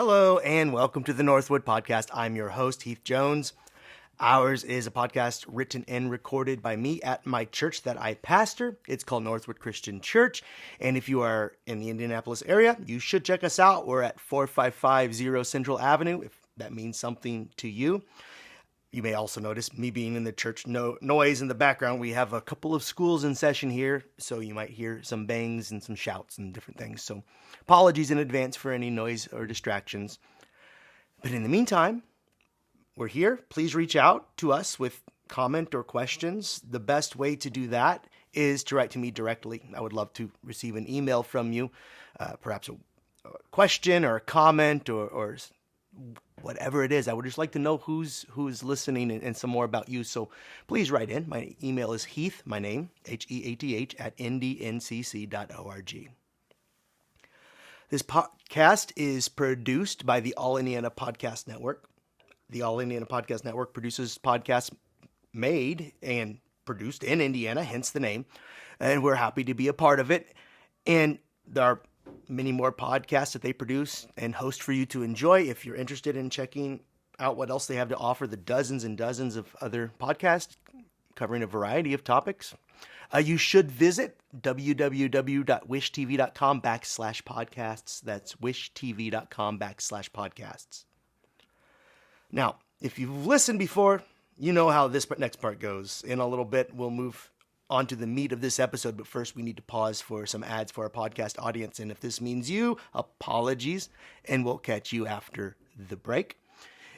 Hello and welcome to the Northwood Podcast. I'm your host, Heath Jones. Ours is a podcast written and recorded by me at my church that I pastor. It's called Northwood Christian Church. And if you are in the Indianapolis area, you should check us out. We're at 4550 Central Avenue, if that means something to you. You may also notice me being in the church noise in the background. We have a couple of schools in session here, so you might hear some bangs and some shouts and different things. So apologies in advance for any noise or distractions. But in the meantime, we're here. Please reach out to us with comment or questions. The best way to do that is to write to me directly. I would love to receive an email from you, perhaps a question or a comment or whatever it is. I would just like to know who's listening and some more about you. So please write in. My email is Heath, my name, Heath, at ndncc.org. This podcast is produced by the All Indiana Podcast Network. The All Indiana Podcast Network produces podcasts made and produced in Indiana, hence the name. And we're happy to be a part of it. And there are many more podcasts that they produce and host for you to enjoy. If you're interested in checking out what else they have to offer, the dozens and dozens of other podcasts covering a variety of topics, you should visit www.wishtv.com/podcasts. That's wishtv.com/podcasts. Now, if you've listened before, you know how this next part goes. In a little bit, we'll move on to the meat of this episode, but first we need to pause for some ads for our podcast audience. And if this means you, apologies, and we'll catch you after the break.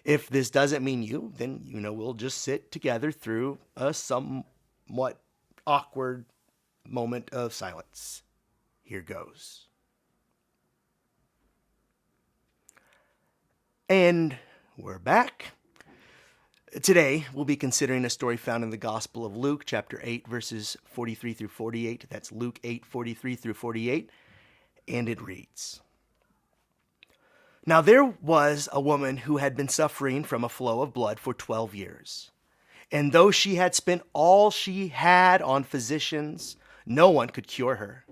If this doesn't mean you, then we'll just sit together through a somewhat awkward moment of silence. Here goes. And we're back. Today, we'll be considering a story found in the Gospel of Luke, chapter 8, verses 43 through 48. That's Luke 8, 43 through 48. And it reads, "Now there was a woman who had been suffering from a flow of blood for 12 years. And though she had spent all she had on physicians, no one could cure her.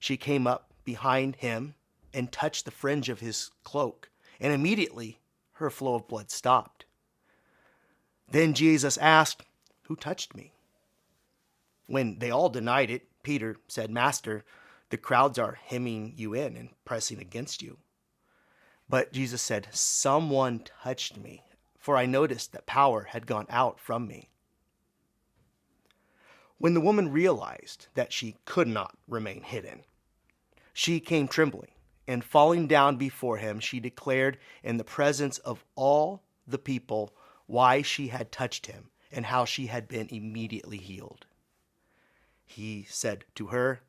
She came up behind him and touched the fringe of his cloak, and immediately her flow of blood stopped. Then Jesus asked, 'Who touched me?' When they all denied it, Peter said, 'Master, the crowds are hemming you in and pressing against you.' But Jesus said, 'Someone touched me, for I noticed that power had gone out from me.' When the woman realized that she could not remain hidden, she came trembling, and falling down before him, she declared in the presence of all the people why she had touched him and how she had been immediately healed. He said to her,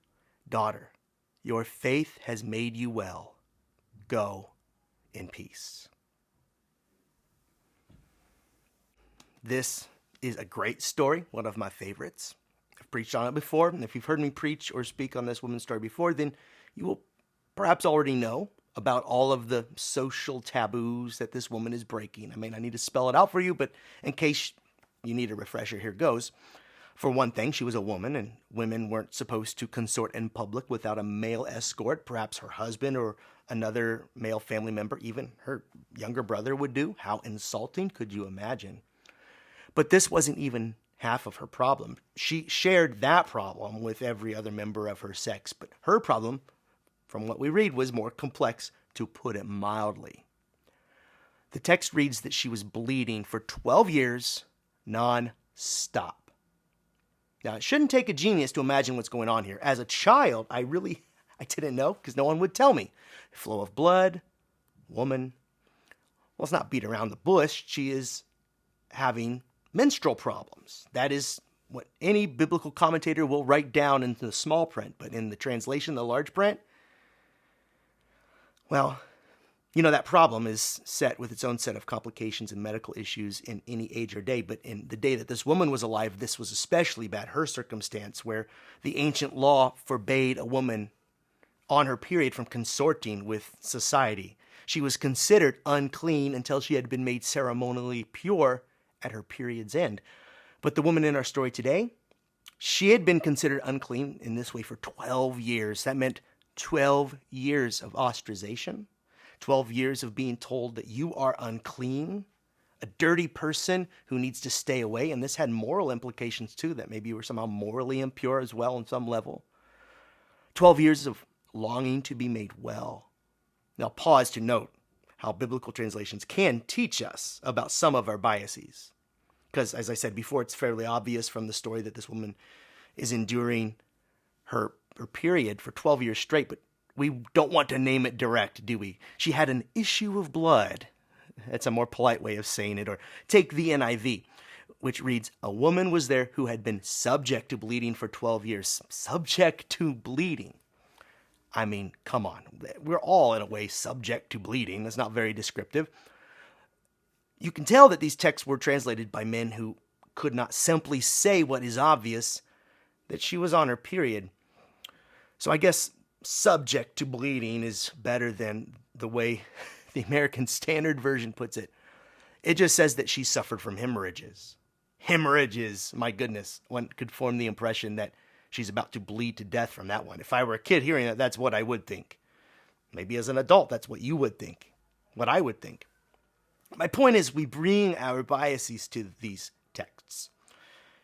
'Daughter, your faith has made you well. Go in peace.'" This is a great story, one of my favorites. I've preached on it before, and if you've heard me preach or speak on this woman's story before, then you will perhaps already know about all of the social taboos that this woman is breaking. I may not need to spell it out for you, but in case you need a refresher, here goes. For one thing, she was a woman, and women weren't supposed to consort in public without a male escort. Perhaps her husband or another male family member, even her younger brother, would do. How insulting could you imagine? But this wasn't even half of her problem. She shared that problem with every other member of her sex, but her problem, from what we read, was more complex, to put it mildly. The text reads that she was bleeding for 12 years, non-stop. Now, it shouldn't take a genius to imagine what's going on here. As a child, I didn't know, because no one would tell me. Flow of blood, woman. Well, let's not beat around the bush. She is having menstrual problems. That is what any biblical commentator will write down into the small print, but in the translation, the large print, well, that problem is set with its own set of complications and medical issues in any age or day. But in the day that this woman was alive, this was especially bad. Her circumstance, where the ancient law forbade a woman on her period from consorting with society. She was considered unclean until she had been made ceremonially pure at her period's end. But the woman in our story today, she had been considered unclean in this way for 12 years. That meant 12 years of ostracization, 12 years of being told that you are unclean, a dirty person who needs to stay away. And this had moral implications too, that maybe you were somehow morally impure as well on some level. 12 years of longing to be made well. Now pause to note how biblical translations can teach us about some of our biases. Because as I said before, it's fairly obvious from the story that this woman is enduring her period for 12 years straight, but we don't want to name it direct, do we? She had an issue of blood. That's a more polite way of saying it. Or take the NIV, which reads, a woman was there who had been subject to bleeding for 12 years. Subject to bleeding. I mean, come on. We're all, in a way, subject to bleeding. That's not very descriptive. You can tell that these texts were translated by men who could not simply say what is obvious, that she was on her period. So I guess subject to bleeding is better than the way the American Standard Version puts it. It just says that she suffered from hemorrhages. Hemorrhages, my goodness. One could form the impression that she's about to bleed to death from that one. If I were a kid hearing that, that's what I would think. Maybe as an adult, that's what you would think. What I would think. My point is, we bring our biases to these texts,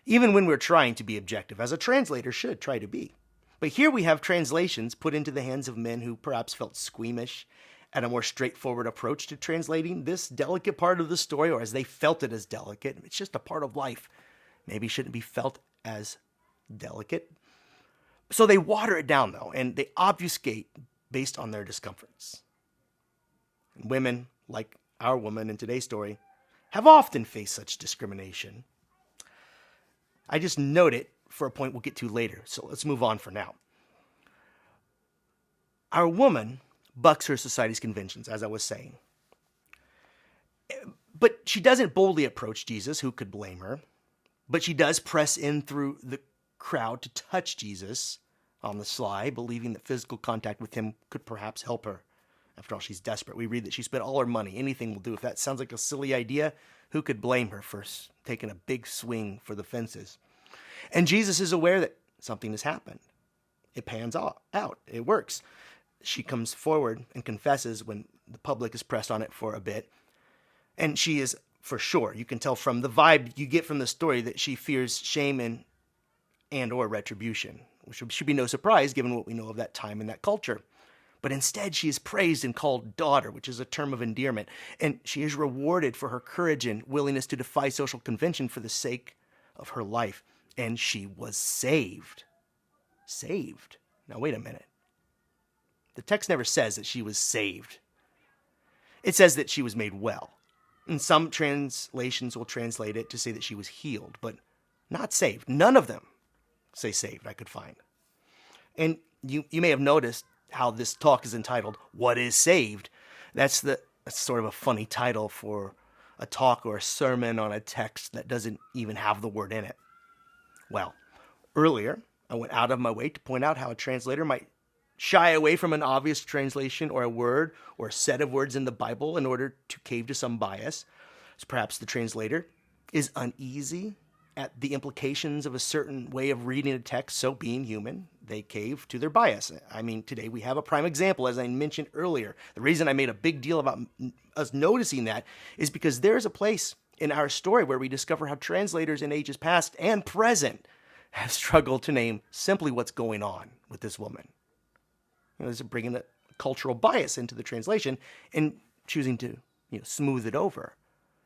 even when we're trying to be objective, as a translator should try to be. But here we have translations put into the hands of men who perhaps felt squeamish at a more straightforward approach to translating this delicate part of the story, or as they felt it as delicate. It's just a part of life. Maybe it shouldn't be felt as delicate. So they water it down, though, and they obfuscate based on their discomforts. And women, like our woman in today's story, have often faced such discrimination. I just note it for a point we'll get to later, so let's move on for now. Our woman bucks her society's conventions, as I was saying. But she doesn't boldly approach Jesus, who could blame her, but she does press in through the crowd to touch Jesus on the sly, believing that physical contact with him could perhaps help her. After all, she's desperate. We read that she spent all her money. Anything will do. If that sounds like a silly idea, who could blame her for taking a big swing for the fences? And Jesus is aware that something has happened. It pans out. It works. She comes forward and confesses when the public is pressed on it for a bit. And she is, for sure, you can tell from the vibe you get from the story that she fears shame and or retribution, which should be no surprise given what we know of that time and that culture. But instead, she is praised and called daughter, which is a term of endearment. And she is rewarded for her courage and willingness to defy social convention for the sake of her life. And she was saved. Saved. Now, wait a minute. The text never says that she was saved. It says that she was made well. And some translations will translate it to say that she was healed, but not saved. None of them say saved, I could find. And you may have noticed how this talk is entitled, What is Saved? That's sort of a funny title for a talk or a sermon on a text that doesn't even have the word in it. Well, earlier, I went out of my way to point out how a translator might shy away from an obvious translation or a word or a set of words in the Bible in order to cave to some bias. So perhaps the translator is uneasy at the implications of a certain way of reading a text, so being human, they cave to their bias. I mean, today we have a prime example, as I mentioned earlier. The reason I made a big deal about us noticing that is because there's a place in our story where we discover how translators in ages past and present have struggled to name simply what's going on with this woman. This is bringing a cultural bias into the translation and choosing to smooth it over.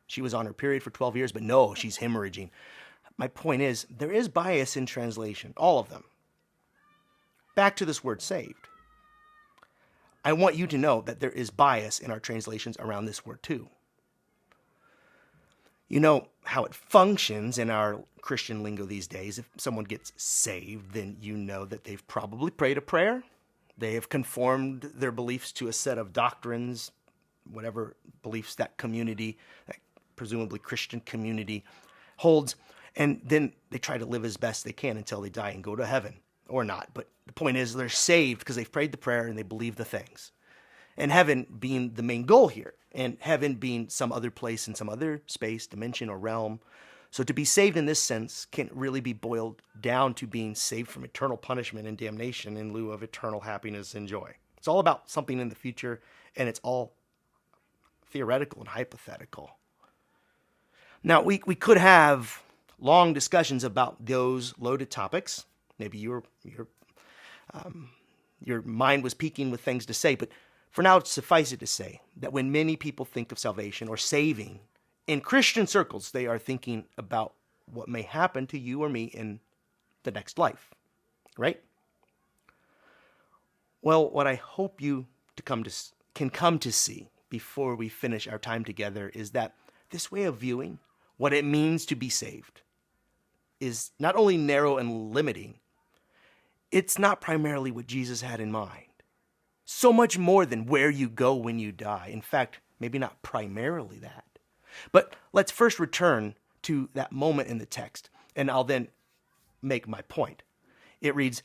She was on her period for 12 years, but no, she's hemorrhaging. My point is, there is bias in translation, all of them. Back to this word saved. I want you to know that there is bias in our translations around this word too. You know how it functions in our Christian lingo these days. If someone gets saved, then you know that they've probably prayed a prayer. They have conformed their beliefs to a set of doctrines, whatever beliefs that community, that presumably Christian community, holds. And then they try to live as best they can until they die and go to heaven, or not. But the point is, they're saved because they've prayed the prayer and they believe the things. And heaven being the main goal here, and heaven being some other place in some other space, dimension, or realm. So to be saved in this sense can really be boiled down to being saved from eternal punishment and damnation in lieu of eternal happiness and joy. It's all about something in the future, and it's all theoretical and hypothetical. Now, we could have long discussions about those loaded topics. Maybe your mind was peaking with things to say, but for now, suffice it to say that when many people think of salvation or saving, in Christian circles, they are thinking about what may happen to you or me in the next life, right? Well, what I hope you can come to see before we finish our time together is that this way of viewing what it means to be saved is not only narrow and limiting, it's not primarily what Jesus had in mind. So much more than where you go when you die. In fact, maybe not primarily that. But let's first return to that moment in the text, and I'll then make my point. It reads,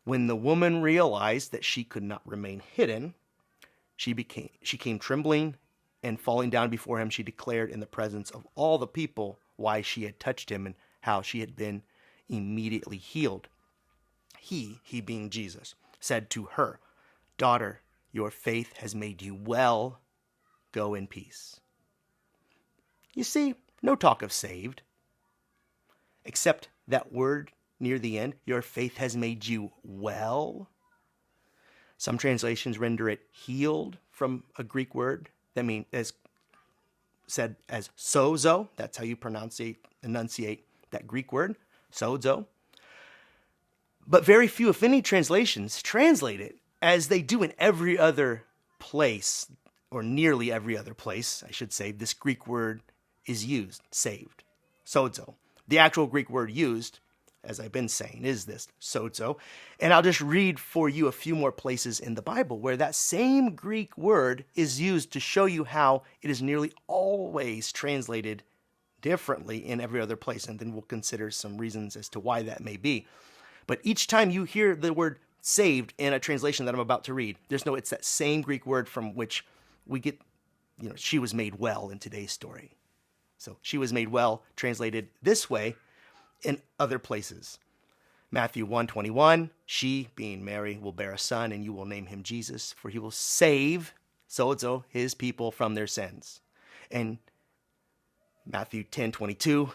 "When the woman realized that she could not remain hidden, she came trembling, and falling down before him, she declared in the presence of all the people why she had touched him and how she had been immediately healed. He being Jesus, said to her, 'Daughter, your faith has made you well. Go in peace.'" You see, no talk of saved, except that word near the end, "your faith has made you well." Some translations render it healed from a Greek word that is said as sozo. That's how you enunciate that Greek word, sozo. But very few, if any, translations translate it as they do in every other place, or nearly every other place, I should say, this Greek word is used, saved, sozo. The actual Greek word used, as I've been saying, is this, sozo. And I'll just read for you a few more places in the Bible where that same Greek word is used to show you how it is nearly always translated differently in every other place. And then we'll consider some reasons as to why that may be. But each time you hear the word saved in a translation that I'm about to read, it's that same Greek word from which we get, she was made well in today's story. So she was made well, translated this way in other places. Matthew 1:21, she, being Mary, will bear a son, and you will name him Jesus, for he will save, sozo, his people from their sins. And Matthew 10:22,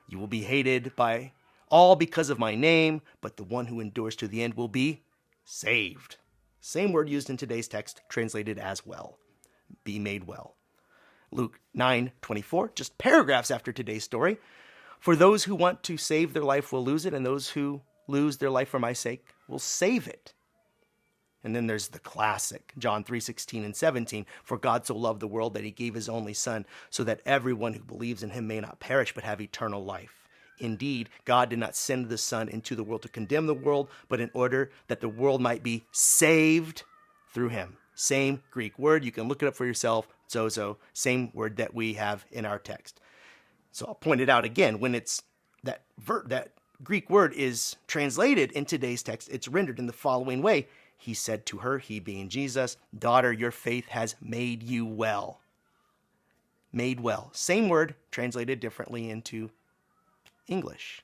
you will be hated by all because of my name, but the one who endures to the end will be saved. Same word used in today's text, translated as well. Be made well. Luke 9:24, just paragraphs after today's story. For those who want to save their life will lose it, and those who lose their life for my sake will save it. And then there's the classic, John 3:16 and 17. For God so loved the world that he gave his only son, so that everyone who believes in him may not perish but have eternal life. Indeed, God did not send the Son into the world to condemn the world, but in order that the world might be saved through him. Same Greek word. You can look it up for yourself. Zozo. Same word that we have in our text. So I'll point it out again. When it's that Greek word is translated in today's text, it's rendered in the following way. He said to her, he being Jesus, "Daughter, your faith has made you well." Made well. Same word, translated differently into English.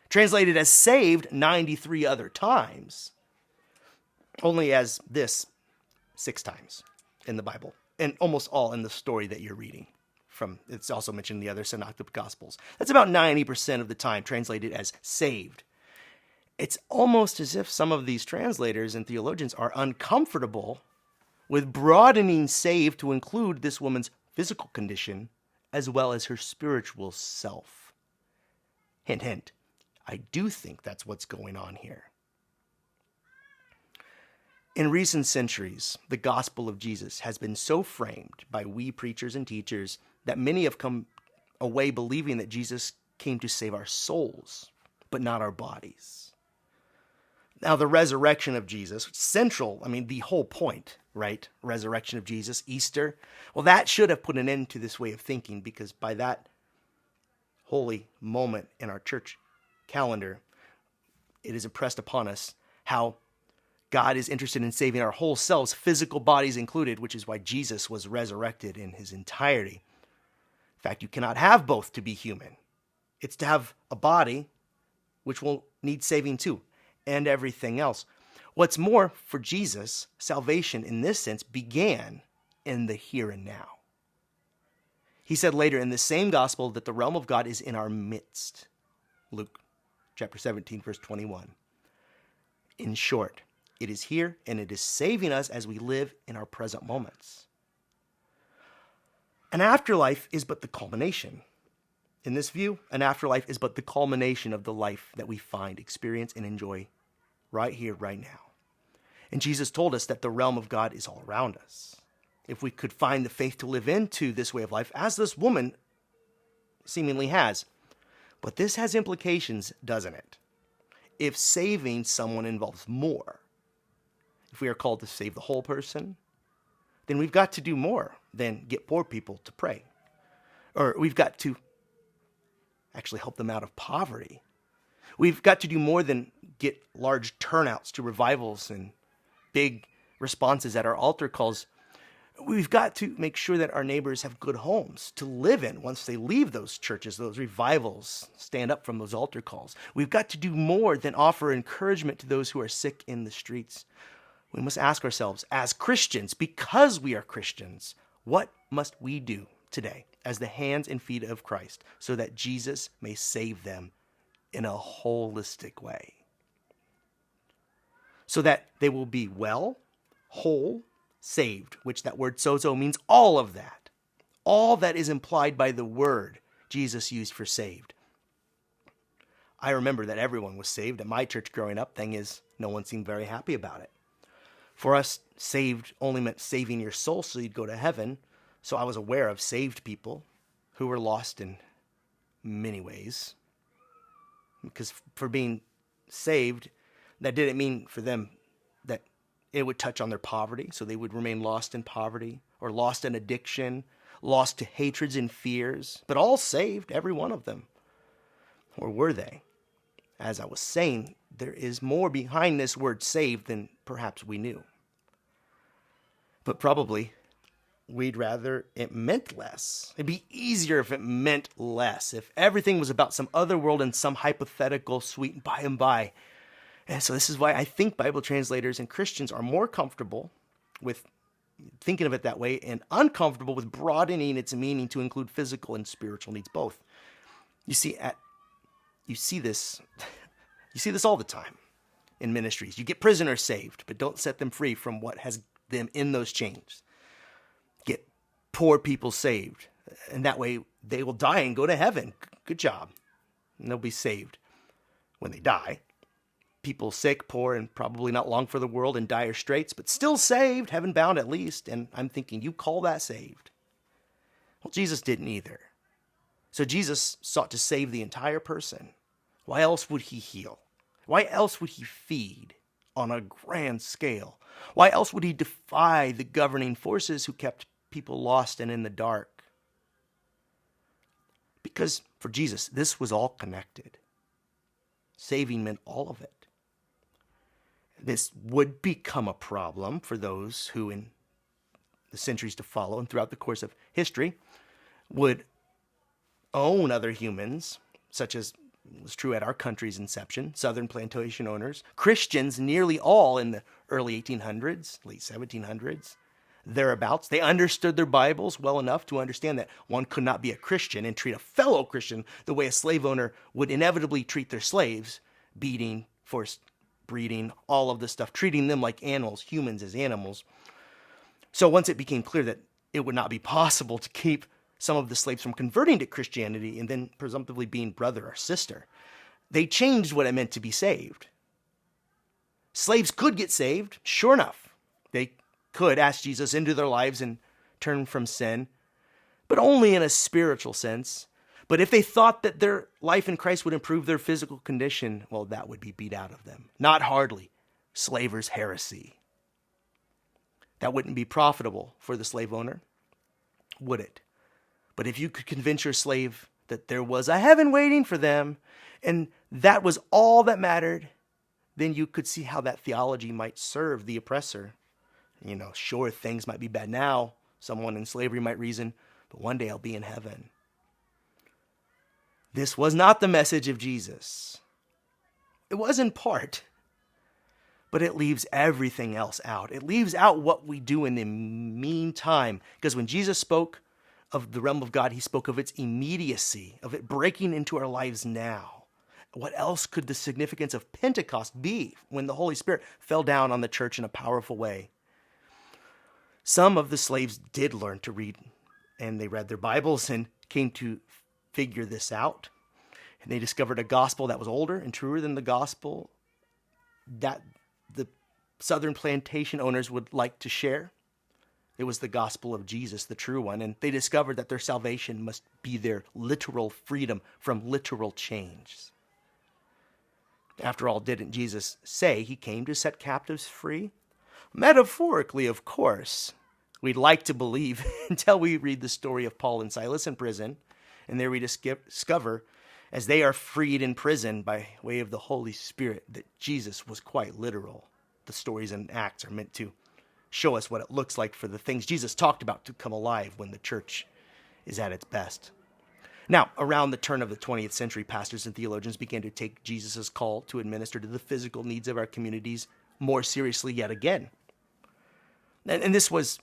Translated as saved 93 other times. Only as this 6 times in the Bible. And almost all in the story that you're reading. It's also mentioned in the other synoptic gospels. That's about 90% of the time translated as saved. It's almost as if some of these translators and theologians are uncomfortable with broadening saved to include this woman's physical condition as well as her spiritual self. Hint, hint. I do think that's what's going on here. In recent centuries, the gospel of Jesus has been so framed by we preachers and teachers that many have come away believing that Jesus came to save our souls, but not our bodies. Now, the resurrection of Jesus, central, the whole point, right? Resurrection of Jesus, Easter. Well, that should have put an end to this way of thinking, because by that holy moment in our church calendar, it is impressed upon us how God is interested in saving our whole selves, physical bodies included, which is why Jesus was resurrected in his entirety. In fact, you cannot have both to be human. It's to have a body, which will need saving too, and everything else. What's more, for Jesus, salvation in this sense began in the here and now. He said later in the same gospel that the realm of God is in our midst. Luke chapter 17, verse 21. In short, it is here and it is saving us as we live in our present moments. An afterlife is but the culmination. In this view, an afterlife is but the culmination of the life that we find, experience, and enjoy right here, right now. And Jesus told us that the realm of God is all around us. If we could find the faith to live into this way of life, as this woman seemingly has. But this has implications, doesn't it? If saving someone involves more, if we are called to save the whole person, then we've got to do more than get poor people to pray. Or we've got to actually help them out of poverty. We've got to do more than get large turnouts to revivals and big responses at our altar calls. We've got to make sure that our neighbors have good homes to live in once they leave those churches, those revivals, stand up from those altar calls. We've got to do more than offer encouragement to those who are sick in the streets. We must ask ourselves, as Christians, because we are Christians, what must we do today as the hands and feet of Christ so that Jesus may save them in a holistic way? So that they will be well, whole, saved, which that word sozo means all of that. All that is implied by the word Jesus used for saved. I remember that everyone was saved at my church growing up. Thing is, no one seemed very happy about it. For us, saved only meant saving your soul so you'd go to heaven. So I was aware of saved people who were lost in many ways. Because for being saved, that didn't mean for them that it would touch on their poverty, so they would remain lost in poverty, or lost in addiction, lost to hatreds and fears, but all saved, every one of them. Or were they? As I was saying, there is more behind this word saved than perhaps we knew. But probably we'd rather it meant less. It'd be easier if it meant less, if everything was about some other world and some hypothetical sweet by and by. And so this is why I think Bible translators and Christians are more comfortable with thinking of it that way and uncomfortable with broadening its meaning to include physical and spiritual needs both. You see this all the time in ministries. You get prisoners saved, but don't set them free from what has them in those chains. Get poor people saved, and that way they will die and go to heaven. Good job. And they'll be saved when they die. People sick, poor, and probably not long for the world in dire straits, but still saved, heaven bound at least. And I'm thinking, you call that saved? Well, Jesus didn't either. So Jesus sought to save the entire person. Why else would he heal? Why else would he feed on a grand scale? Why else would he defy the governing forces who kept people lost and in the dark? Because for Jesus, this was all connected. Saving meant all of it. This would become a problem for those who, in the centuries to follow and throughout the course of history, would own other humans, such as was true at our country's inception, Southern plantation owners, Christians, nearly all in the early 1800s, late 1700s, thereabouts. They understood their Bibles well enough to understand that one could not be a Christian and treat a fellow Christian the way a slave owner would inevitably treat their slaves, beating, forced breeding, all of this stuff, treating them like animals, humans as animals. So once it became clear that it would not be possible to keep some of the slaves from converting to Christianity and then presumptively being brother or sister, they changed what it meant to be saved. Slaves could get saved, sure enough. They could ask Jesus into their lives and turn from sin, but only in a spiritual sense. But if they thought that their life in Christ would improve their physical condition, well, that would be beat out of them. Not hardly. Slaver's heresy. That wouldn't be profitable for the slave owner, would it? But if you could convince your slave that there was a heaven waiting for them, and that was all that mattered, then you could see how that theology might serve the oppressor. Sure, things might be bad now. Someone in slavery might reason, but one day I'll be in heaven. This was not the message of Jesus. It was in part, but it leaves everything else out. It leaves out what we do in the meantime. Because when Jesus spoke of the realm of God, he spoke of its immediacy, of it breaking into our lives now. What else could the significance of Pentecost be when the Holy Spirit fell down on the church in a powerful way? Some of the slaves did learn to read, and they read their Bibles and came to figure this out. And they discovered a gospel that was older and truer than the gospel that the southern plantation owners would like to share. It was the gospel of Jesus, the true one, and they discovered that their salvation must be their literal freedom from literal chains. After all, didn't Jesus say he came to set captives free? Metaphorically, of course. We'd like to believe until we read the story of Paul and Silas in prison, and there we discover, as they are freed in prison by way of the Holy Spirit, that Jesus was quite literal. The stories and Acts are meant to show us what it looks like for the things Jesus talked about to come alive when the church is at its best. Now, around the turn of the 20th century, pastors and theologians began to take Jesus' call to administer to the physical needs of our communities more seriously yet again. And this was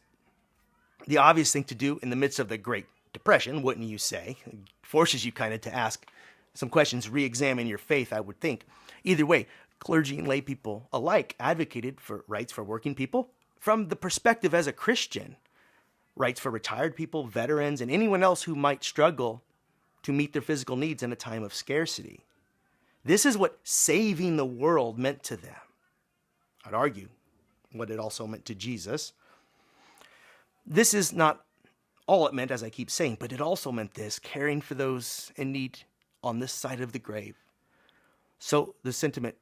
the obvious thing to do in the midst of the Great Depression, wouldn't you say? It forces you kind of to ask some questions, re-examine your faith, I would think. Either way, clergy and lay people alike advocated for rights for working people from the perspective as a Christian, rights for retired people, veterans, and anyone else who might struggle to meet their physical needs in a time of scarcity. This is what saving the world meant to them. I'd argue what it also meant to Jesus. This is not all it meant, as I keep saying, but it also meant this, caring for those in need on this side of the grave. So the sentiment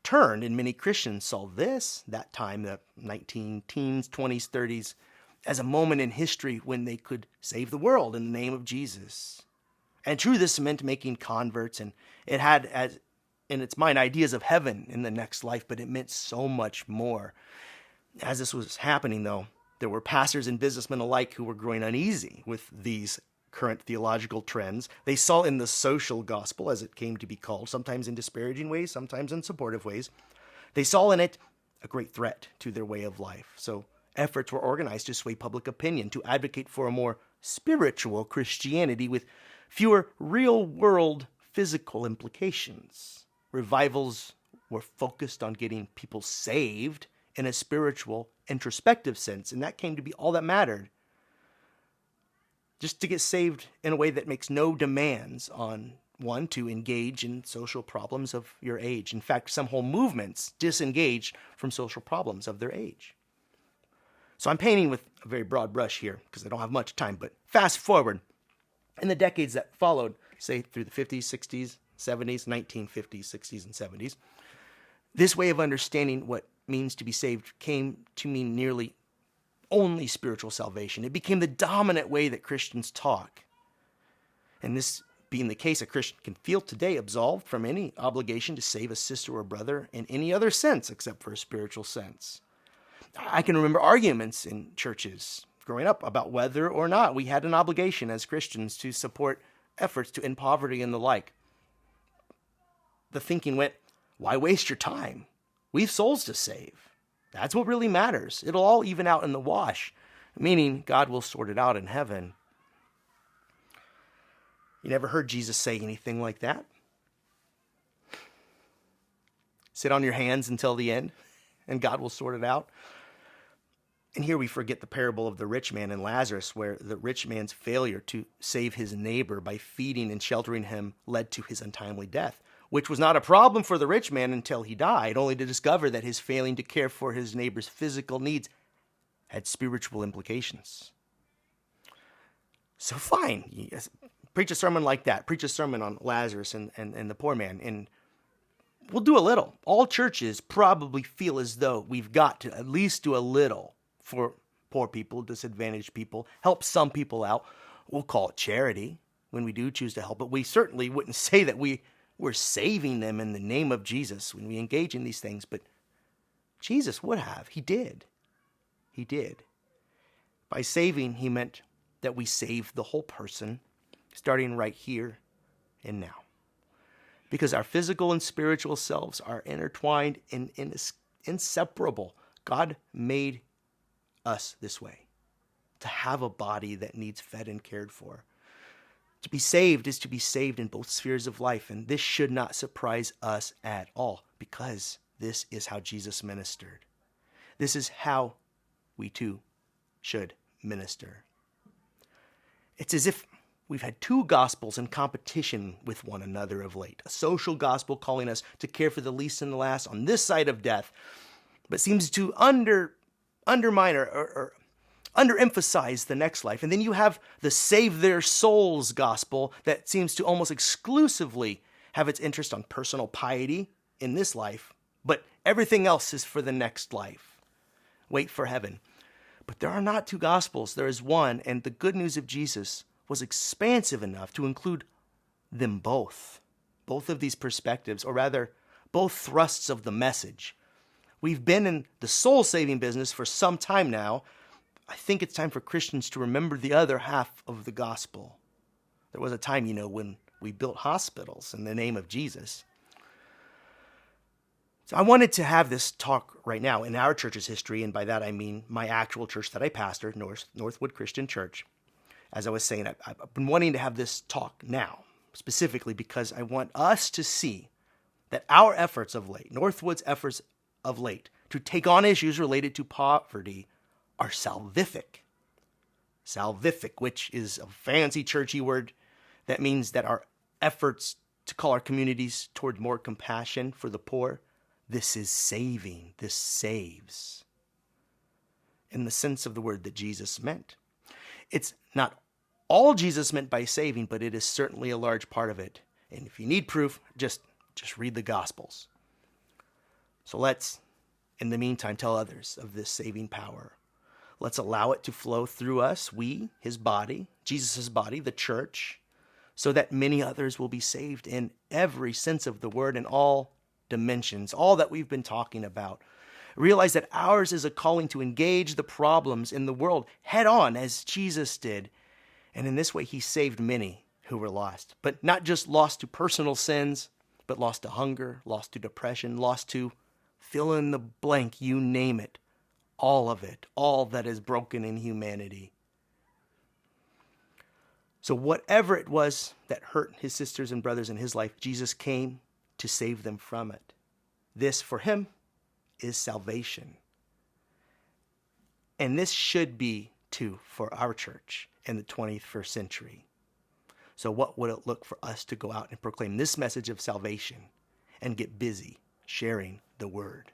turned, and many Christians saw that time, the 19-teens, 20s, 30s, as a moment in history when they could save the world in the name of Jesus. And true, this meant making converts, and it had as in its mind ideas of heaven in the next life, but it meant so much more. As this was happening, though, there were pastors and businessmen alike who were growing uneasy with these current theological trends. They saw in the social gospel, as it came to be called, sometimes in disparaging ways, sometimes in supportive ways, they saw in it a great threat to their way of life. So efforts were organized to sway public opinion, to advocate for a more spiritual Christianity with fewer real-world physical implications. Revivals were focused on getting people saved in a spiritual, introspective sense, and that came to be all that mattered. Just to get saved in a way that makes no demands on one to engage in social problems of your age. In fact, some whole movements disengaged from social problems of their age. So I'm painting with a very broad brush here because I don't have much time, but fast forward. In the decades that followed, say through the 50s, 60s, 70s, 1950s, 60s, and 70s, this way of understanding what means to be saved came to mean nearly only spiritual salvation. It became the dominant way that Christians talk. And this being the case, a Christian can feel today absolved from any obligation to save a sister or brother in any other sense except for a spiritual sense. I can remember arguments in churches growing up about whether or not we had an obligation as Christians to support efforts to end poverty and the like. The thinking went, why waste your time? We've souls to save. That's what really matters. It'll all even out in the wash, meaning God will sort it out in heaven. You never heard Jesus say anything like that? Sit on your hands until the end, and God will sort it out. And here we forget the parable of the rich man and Lazarus, where the rich man's failure to save his neighbor by feeding and sheltering him led to his untimely death, which was not a problem for the rich man until he died, only to discover that his failing to care for his neighbor's physical needs had spiritual implications. So fine, preach a sermon like that. Preach a sermon on Lazarus and the poor man, and we'll do a little. All churches probably feel as though we've got to at least do a little for poor people, disadvantaged people, help some people out. We'll call it charity when we do choose to help, but we certainly wouldn't say that we're saving them in the name of Jesus when we engage in these things. But Jesus would have. He did. He did. By saving, he meant that we save the whole person, starting right here and now. Because our physical and spiritual selves are intertwined and inseparable. God made us this way, to have a body that needs fed and cared for. To be saved is to be saved in both spheres of life, and this should not surprise us at all, because this is how Jesus ministered. This is how we too should minister. It's as if we've had two gospels in competition with one another of late. A social gospel calling us to care for the least and the last on this side of death, but seems to undermine or underemphasize the next life. And then you have the save their souls gospel that seems to almost exclusively have its interest on personal piety in this life, but everything else is for the next life. Wait for heaven. But there are not two gospels. There is one, and the good news of Jesus was expansive enough to include them both. Both of these perspectives, or rather, both thrusts of the message. We've been in the soul-saving business for some time now. I think it's time for Christians to remember the other half of the gospel. There was a time, when we built hospitals in the name of Jesus. So I wanted to have this talk right now in our church's history, and by that I mean my actual church that I pastor, Northwood Christian Church. As I was saying, I've been wanting to have this talk now, specifically because I want us to see that our efforts of late, Northwood's efforts of late, to take on issues related to poverty are salvific. Salvific, which is a fancy churchy word that means that our efforts to call our communities toward more compassion for the poor, this is saving. This saves. In the sense of the word that Jesus meant. It's not all Jesus meant by saving, but it is certainly a large part of it. And if you need proof, just read the Gospels. So let's, in the meantime, tell others of this saving power. Let's allow it to flow through us, we, his body, Jesus' body, the church, so that many others will be saved in every sense of the word and all dimensions, all that we've been talking about. Realize that ours is a calling to engage the problems in the world head on as Jesus did. And in this way, he saved many who were lost, but not just lost to personal sins, but lost to hunger, lost to depression, lost to fill in the blank, you name it, all of it, all that is broken in humanity. So whatever it was that hurt his sisters and brothers in his life, Jesus came to save them from it. This, for him, is salvation. And this should be, too, for our church in the 21st century. So what would it look for us to go out and proclaim this message of salvation and get busy sharing the word?